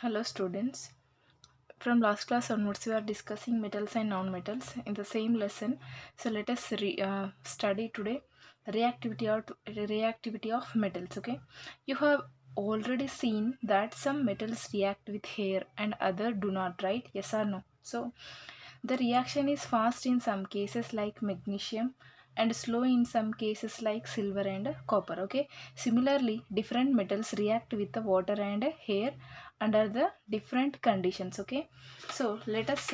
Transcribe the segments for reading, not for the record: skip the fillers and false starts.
Hello students. From last class onwards we are discussing metals and non-metals in the same lesson. So let us study today reactivity of metals. Okay, you have already seen that some metals react with air and other do not, right? Yes or no? So the reaction is fast in some cases like magnesium and slow in some cases like silver and copper. Okay, similarly different metals react with the water and air under the different conditions. Okay, so let us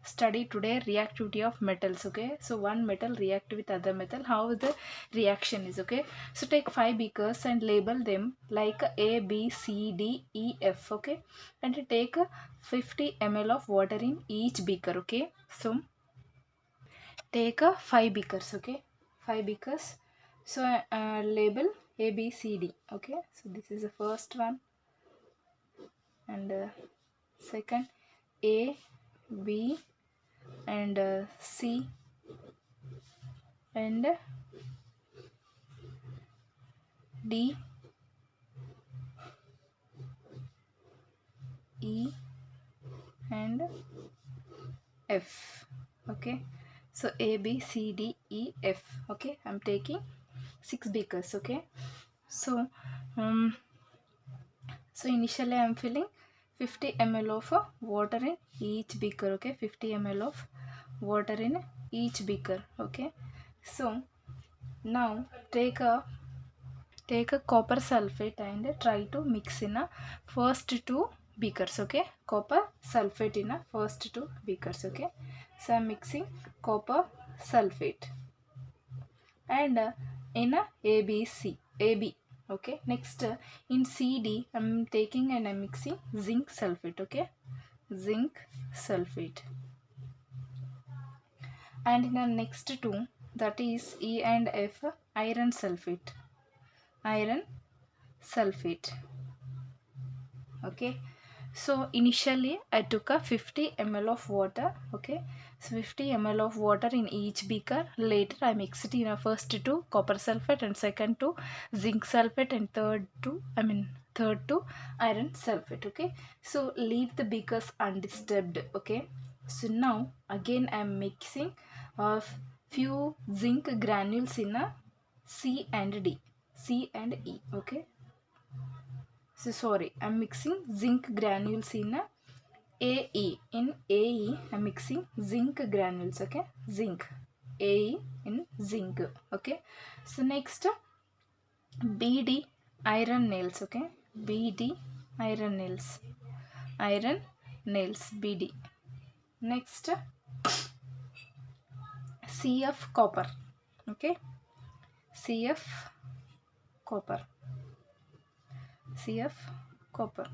study today reactivity of metals. Okay, so one metal react with other metal, how the reaction is. Okay, so take 5 beakers and label them like A, B, C, D, E, F. Okay, and take 50 ml of water in each beaker. Okay, so take 5 beakers. Okay, 5 beakers. So label A, B, C, D. Okay, so this is the first one, and second A, B, and C, and D, E, and F. Okay, so A, B, C, D, E, F. Okay, I'm taking 6 beakers. Okay, so um, so initially I'm filling 50 ml of water in each beaker. Okay, 50 ml of water in each beaker. Okay, so now take a copper sulfate and try to mix in a first two beakers. Okay, copper sulfate in a first two beakers. Okay, so I'm mixing copper sulfate and in a AB. Okay, next in CD I'm taking and I'm mixing zinc sulfate. Okay, zinc sulfate, and in the next two, that is E and F, iron sulfate, iron sulfate. Okay, so initially I took a 50 ml of water. Okay, so 50 ml of water in each beaker. Later I mixed it in a first to copper sulfate and second to zinc sulfate and third to iron sulfate. Okay, so leave the beakers undisturbed. Okay, so now again I am mixing of few zinc granules in a C and D, C and E. Okay, so sorry, I'm mixing zinc granules in a AE. In AE I'm mixing zinc granules. Okay, zinc, AE in zinc. Okay, so next BD, iron nails. Okay, BD, iron nails, iron nails, BD. Next CF, copper. Okay, CF, copper, CF, copper.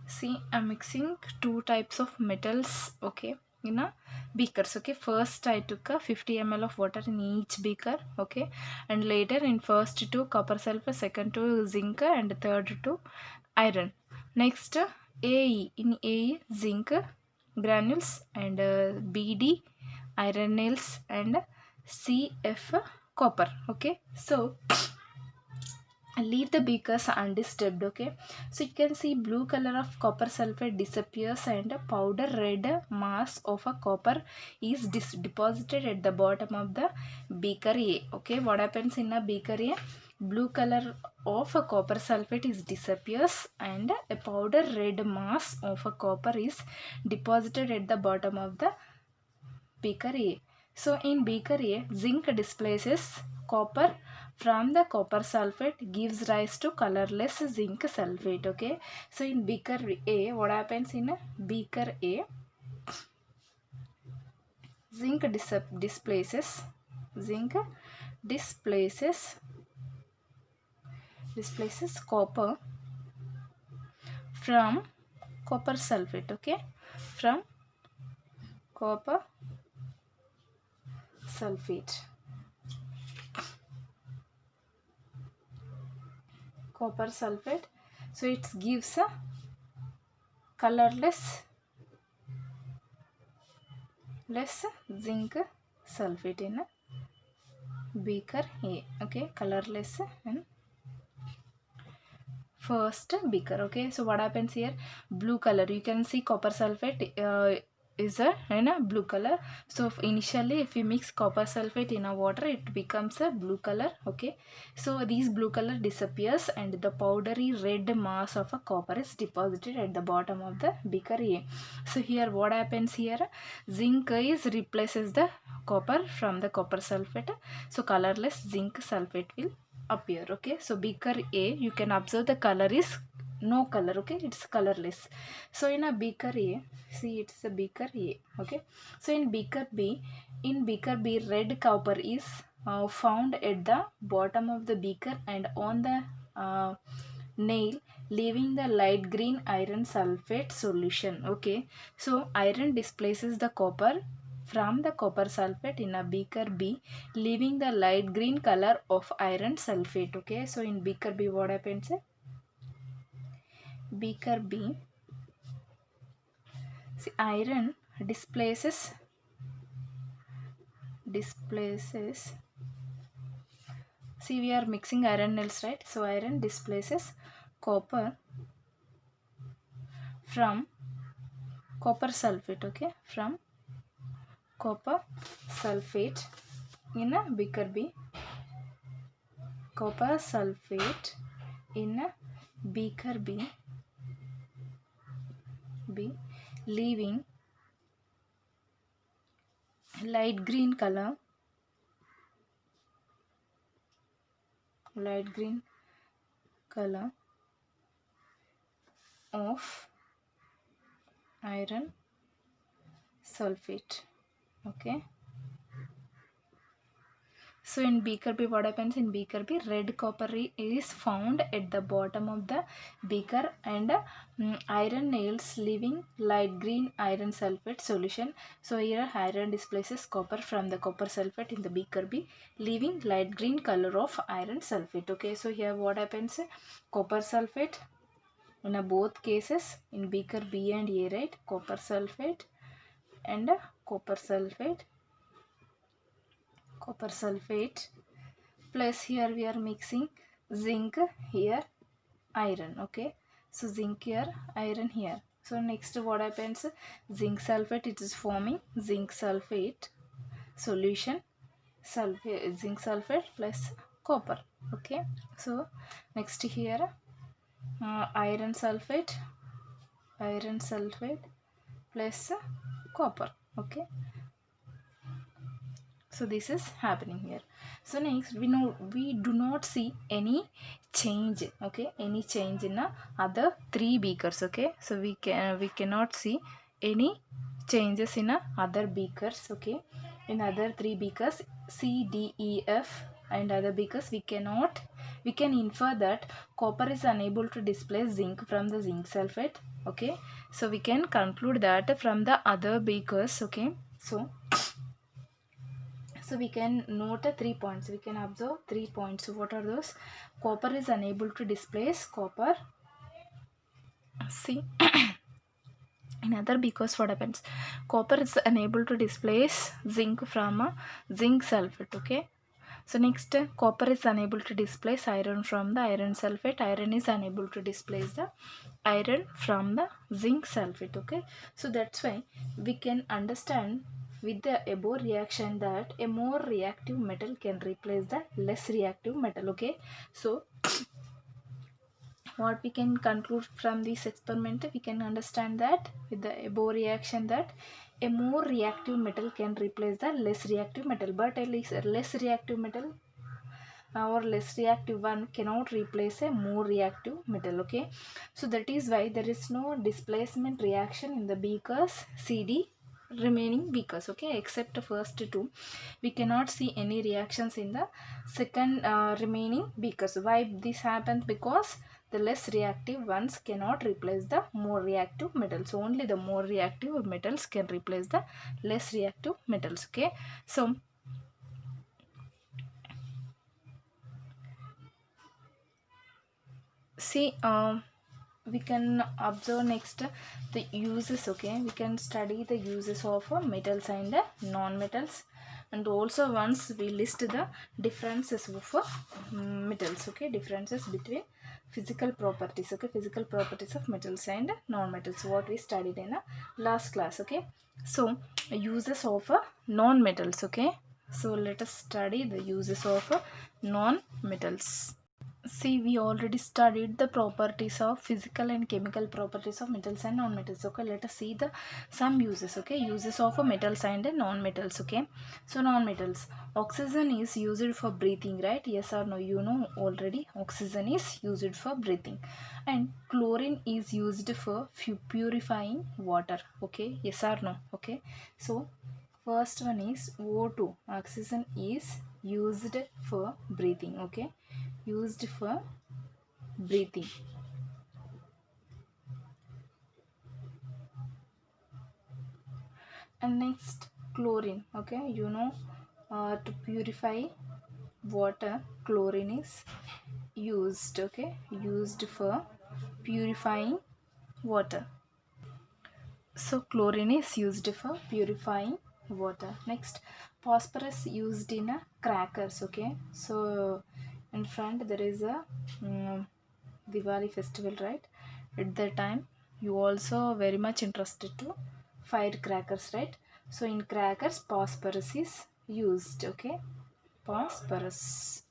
See, I'm mixing two types of metals. Okay, in a beakers. Okay, first I took a 50 ml of water in each beaker. Okay, and later in first to copper sulfur, second to zinc, and third to iron. Next AE, in AE zinc granules, and BD iron nails, and CF copper. Okay, so leave the beakers undisturbed. Okay, so you can see blue color of copper sulfate disappears and a powder red mass of a copper is deposited at the bottom of the beaker A. Okay, what happens in a beaker A? Blue color of a copper sulfate is disappears and a powder red mass of a copper is deposited at the bottom of the beaker A. So in beaker A, zinc displaces copper from the copper sulfate, gives rise to colorless zinc sulfate. Okay, so in beaker A, what happens in a beaker A? Zinc displaces zinc displaces copper from copper sulfate. Okay, from copper sulfate, copper sulfate. So it gives a colorless less zinc sulfate in a beaker A. Okay, colorless and first beaker. Okay, so what happens here? Blue color, you can see copper sulfate is in a blue color. So initially if we mix copper sulfate in a water, it becomes a blue color. Okay, so this blue color disappears and the powdery red mass of a copper is deposited at the bottom of the beaker A. So here what happens here? Zinc is replaces the copper from the copper sulfate, so colorless zinc sulfate will appear. Okay, so beaker A, you can observe the color is no color. Okay, it's colorless. So in a beaker A, see, it's a beaker A. Okay, so in beaker B, red copper is found at the bottom of the beaker and on the nail, leaving the light green iron sulfate solution. Okay, so iron displaces the copper from the copper sulfate in a beaker B, leaving the light green color of iron sulfate. Okay, so in beaker B what happens? Beaker B, see, iron displaces see, we are mixing iron nails, right? So iron displaces copper from copper sulfate. Okay, from copper sulfate in a beaker B, copper sulfate in a beaker B, leaving light green color of iron sulfate. Okay, so in beaker B what happens? In beaker B, red copper is found at the bottom of the beaker and iron nails, leaving light green iron sulfate solution. So here iron displaces copper from the copper sulfate in the beaker B, leaving light green color of iron sulfate. Okay, so here what happens? Copper sulfate in both cases, in beaker B and A, right? Copper sulfate and copper sulfate plus here we are mixing zinc, here iron. Okay, so zinc here, iron here. So next what happens? Zinc sulfate, it is forming zinc sulfate solution, zinc sulfate plus copper. Okay, so next here iron sulfate plus copper. Okay, so this is happening here. So next we do not see any change. Okay, any change in other three beakers. Okay, so we cannot see any changes in other beakers. Okay, in other three beakers C, D, E, F and other beakers, we can infer that copper is unable to displace zinc from the zinc sulfate. Okay, so we can conclude that from the other beakers. Okay, so we can note 3 points. We can observe 3 points. So what are those? Copper is unable to displace copper. See, in other beakers what happens? Copper is unable to displace zinc from a zinc sulfate. Okay, so next copper is unable to displace iron from the iron sulfate. Iron is unable to displace the iron from the zinc sulfate. Okay, so that's why we can understand with the above reaction that a more reactive metal can replace the less reactive metal. Okay, so what we can conclude from this experiment, we can understand that with the above reaction that a more reactive metal can replace the less reactive metal, but a less reactive metal or less reactive one cannot replace a more reactive metal. Okay, so that is why there is no displacement reaction in the beakers CD, remaining beakers. Okay, except the first two, we cannot see any reactions in the second remaining beakers. Why this happens? Because the less reactive ones cannot replace the more reactive metals. Only the more reactive metals can replace the less reactive metals. Okay, so see, we can observe next the uses. Okay, we can study the uses of metals and non-metals, and also once we list the differences of metals. Okay, differences between physical properties, okay, physical properties of metals and non-metals, what we studied in a last class. Okay, so uses of non-metals. Okay, so let us study the uses of non-metals. See, we already studied the properties of physical and chemical properties of metals and non-metals. Okay, let us see the some uses. Okay, uses of metals and non-metals. Okay, so non-metals, oxygen is used for breathing, right? Yes or no? You know already, oxygen is used for breathing, and chlorine is used for purifying water. Okay, yes or no? Okay, so first one is O2. Oxygen is used for breathing. Okay, used for breathing. And next, chlorine. Okay, you know, to purify water, chlorine is used. Okay, used for purifying water. So chlorine is used for purifying water. Next, phosphorus used in a crackers. Okay, so in front there is a Diwali festival, right? At that time, you also very much interested to firecrackers, right? So in crackers, phosphorus is used. Okay, phosphorus.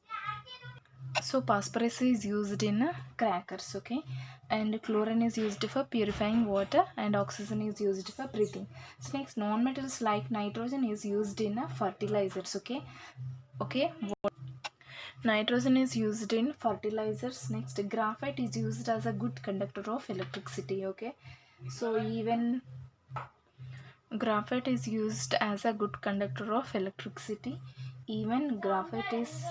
So phosphorus is used in crackers. Okay, and chlorine is used for purifying water, and oxygen is used for breathing. So next, non-metals like nitrogen is used in fertilizers. Okay, okay. Nitrogen is used in fertilizers. Next, graphite is used as a good conductor of electricity. Okay, so even graphite is used as a good conductor of electricity. Even graphite is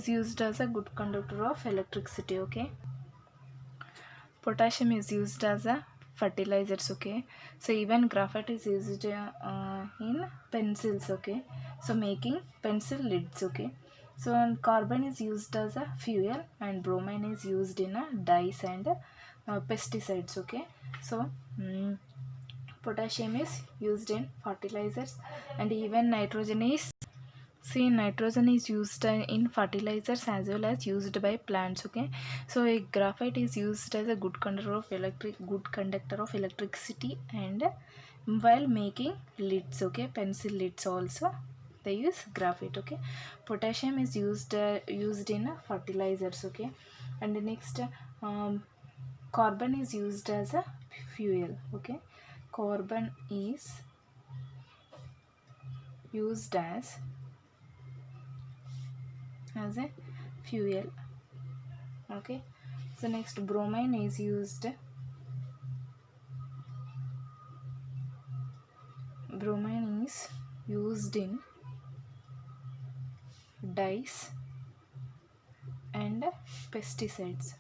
used as a good conductor of electricity. Okay, potassium is used as a fertilizers. Okay, so even graphite is used in pencils. Okay, so making pencil lids. Okay, so carbon is used as a fuel, and bromine is used in dyes and pesticides. Okay, so potassium is used in fertilizers, and even nitrogen is, see, nitrogen is used in fertilizers as well as used by plants. Okay, so a graphite is used as a good conductor of electricity, and while making lids. Okay, pencil lids also they use graphite. Okay, potassium is used in fertilizers. Okay, and the next, carbon is used as a fuel. Okay, carbon is used as a fuel. Okay, so next, bromine is used in dyes and pesticides.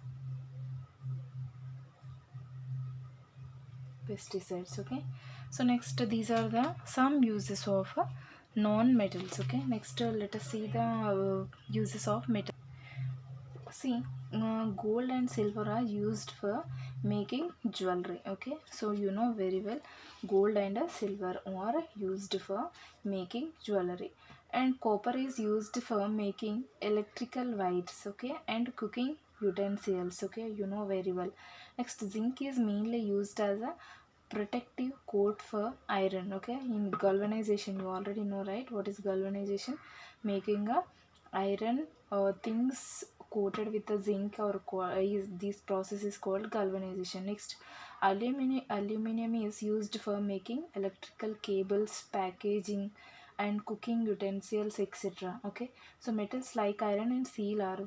Okay, so next, these are the some uses of non-metals. Okay, next, let us see the uses of metal. See, gold and silver are used for making jewelry. Okay, so you know very well, gold and silver are used for making jewelry, and copper is used for making electrical wires. Okay, and cooking utensils. Okay, you know very well. Next, zinc is mainly used as a protective coat for iron. Okay, in galvanization, you already know, right? What is galvanization? Making a iron things coated with the zinc, or this process is called galvanization. Next, aluminum is used for making electrical cables, packaging, and cooking utensils, etc. Okay, so metals like iron and steel are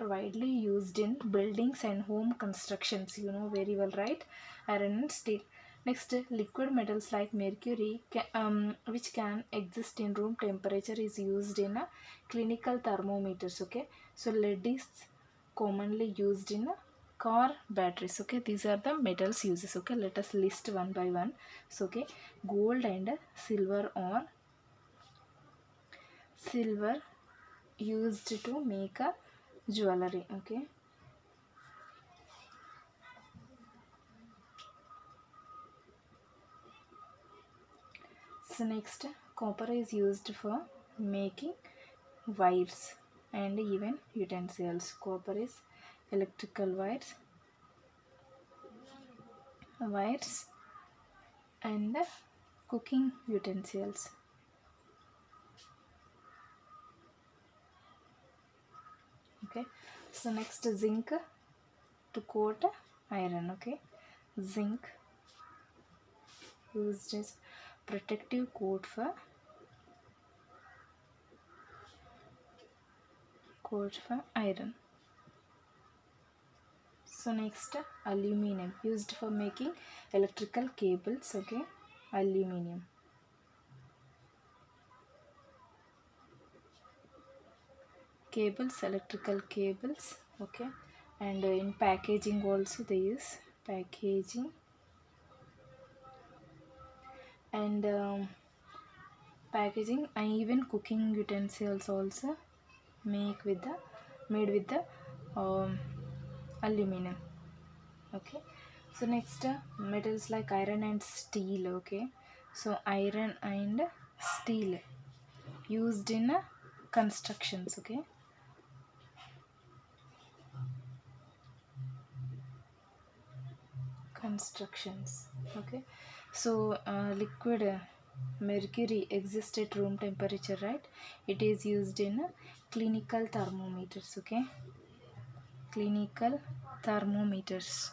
widely used in buildings and home constructions. You know very well, right? Iron and steel. Next, liquid metals like mercury, which can exist in room temperature, is used in clinical thermometers. Okay, so lead is commonly used in car batteries. Okay, these are the metals uses. Okay, let us list one by one. So okay, gold and silver used to make a jewelry. Okay, so next, copper is used for making wires. and even utensils. Copper is electrical wires and cooking utensils. Okay, so next zinc to coat iron. Okay, zinc used as protective coat for iron. So next aluminum used for making electrical cables. Okay, aluminum. Cables, electrical cables. Okay, and in packaging also they use packaging, and packaging and even cooking utensils also made with the aluminum. Okay, so next metals like iron and steel. Okay, so iron and steel used in constructions. Okay, constructions. Okay, so liquid mercury exists at room temperature, right? It is used in clinical thermometers. Okay, clinical thermometers.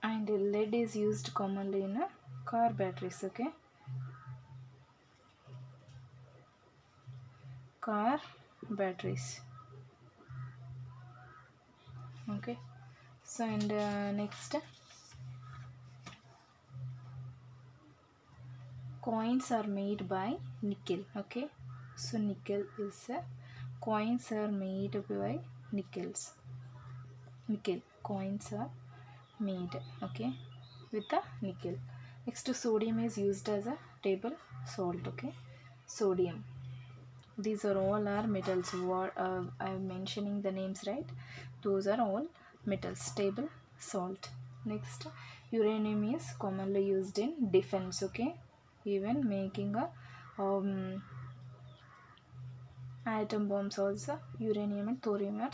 And lead is used commonly in car batteries. Okay, car batteries. Okay, so and next coins are made by nickel. Okay, so nickel is coins are made by nickel coins are made, okay, with the nickel. Next sodium is used as a table salt. Okay, sodium, these are all are metals. What I'm mentioning the names, right? Those are all metals, table salt. Next uranium is commonly used in defense. Okay, even making a atom bombs also uranium and thorium are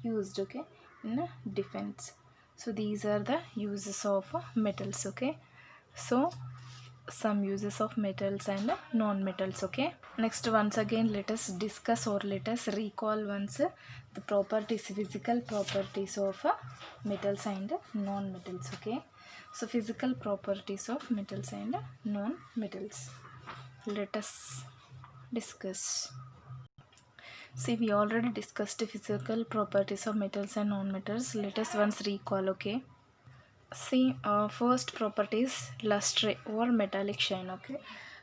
used. Okay, in defense. So these are the uses of metals. Okay, so some uses of metals and non-metals. Okay, next once again let us discuss or let us recall once the properties, physical properties of metals and non-metals. Okay, so physical properties of metals and non-metals, let us discuss. See, we already discussed the physical properties of metals and non-metals. Let us once recall. Okay, see, first property is lustre or metallic shine. Okay,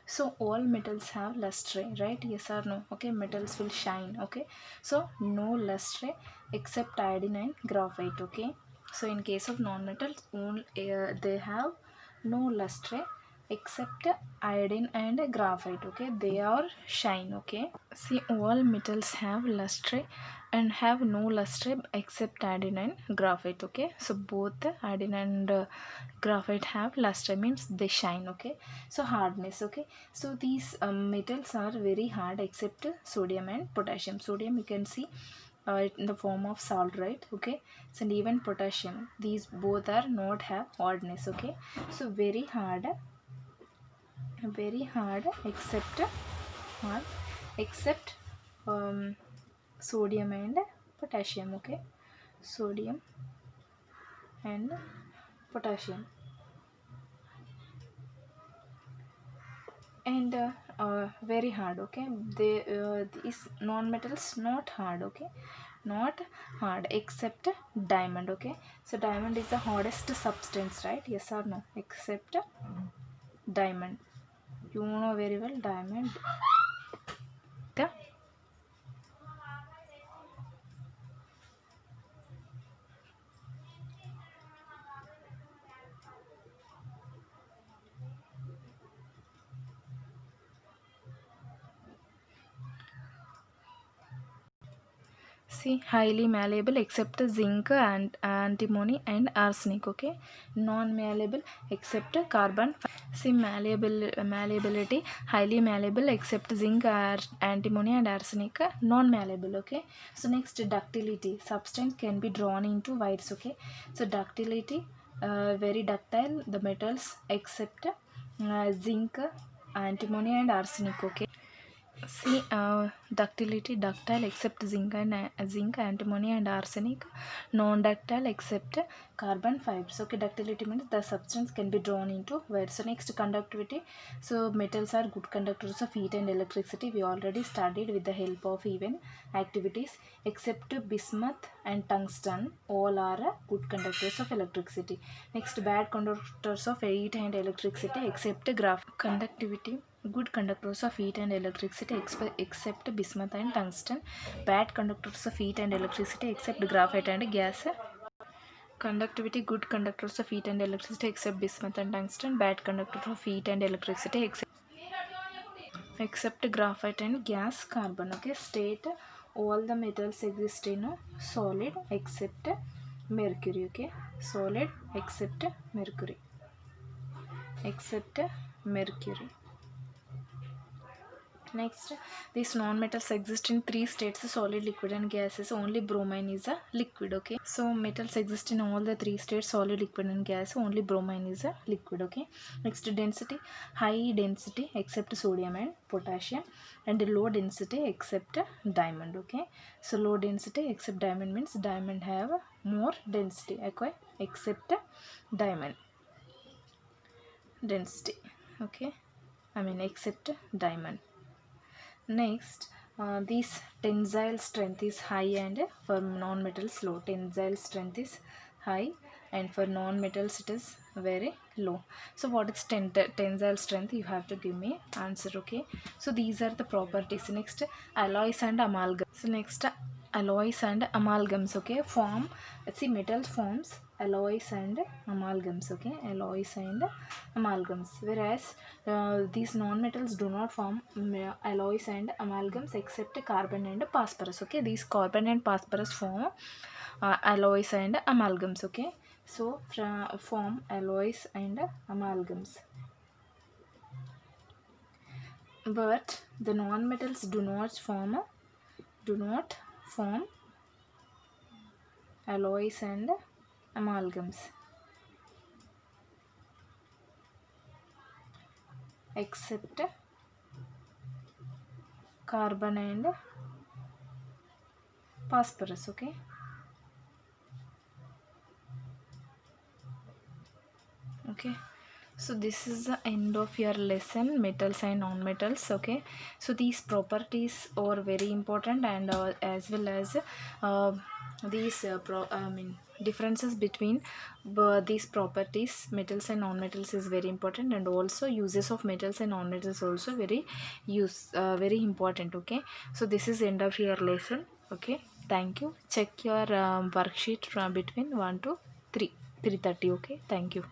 so all metals have lustre, right? Yes or no? Okay, metals will shine. Okay, so no lustre except iodine and graphite. Okay, so in case of non-metals, they have no lustre except iodine and graphite. Okay, they are shine. Okay, see, all metals have lustre and have no lustre except iodine and graphite. Okay, so both iodine and graphite have lustre, means they shine. Okay, so hardness. Okay, so these metals are very hard except sodium and potassium. Sodium you can see in the form of salt, right? Okay, so and even potassium, these both are not have hardness. Okay, so very hard except hard except sodium and potassium. Okay, sodium and potassium. And very hard. Okay, they these non-metals not hard. Okay, not hard except diamond. Okay, so diamond is the hardest substance, right? Yes or no? Except diamond, you know very well diamond. The see, highly malleable except zinc and antimony and arsenic. Okay, non-malleable except carbon. See, malleability, highly malleable except zinc, antimony and arsenic, non-malleable. Okay, so next, ductility, substance can be drawn into wires. Okay, so ductility, very ductile the metals except zinc, antimony and arsenic. Okay, see, ductility, ductile except zinc, antimony and arsenic, non-ductile except carbon fibers. Okay, ductility means the substance can be drawn into wire. So next, conductivity. So metals are good conductors of heat and electricity. We already studied with the help of even activities, except bismuth and tungsten. All are good conductors of electricity. Next, bad conductors of heat and electricity except graphite. Conductivity, good conductors of heat and electricity except bismuth and tungsten. Bad conductors of heat and electricity except graphite and gas. Conductivity, good conductors of heat and electricity except bismuth and tungsten. Bad conductors of heat and electricity except graphite and gas carbon. Okay, state all the metals exist in a solid except mercury. Okay, solid except mercury, except mercury. Next, these non-metals exist in three states: solid, liquid and gases. Only bromine is a liquid. Okay, so metals exist in all the three states: solid, liquid and gas. Only bromine is a liquid. Okay, next, density, high density except sodium and potassium, and low density except diamond. Okay, so low density except diamond means diamond have more density. Okay, except diamond density. Okay, I mean except diamond. Next, this tensile strength is high and for non-metals low. Tensile strength is high and for non-metals it is very low. So what is tensile strength? You have to give me answer. Okay, so these are the properties. Next, alloys and amalgam. So next, alloys and amalgams. Okay, form, see, metals forms alloys and amalgams. Okay, alloys and amalgams, whereas these non-metals do not form alloys and amalgams except carbon and phosphorus. Okay, these carbon and phosphorus form alloys and amalgams. Okay, so form alloys and amalgams, but the non-metals do not form alloys and amalgams except carbon and phosphorus. Okay, okay, so this is the end of your lesson, metals and non-metals. Okay, so these properties are very important, and as well as these differences between these properties, metals and non-metals, is very important, and also uses of metals and non-metals also very important. Okay, so this is end of your lesson. Okay, thank you. Check your worksheet from between 1 to 3:30. Okay, thank you.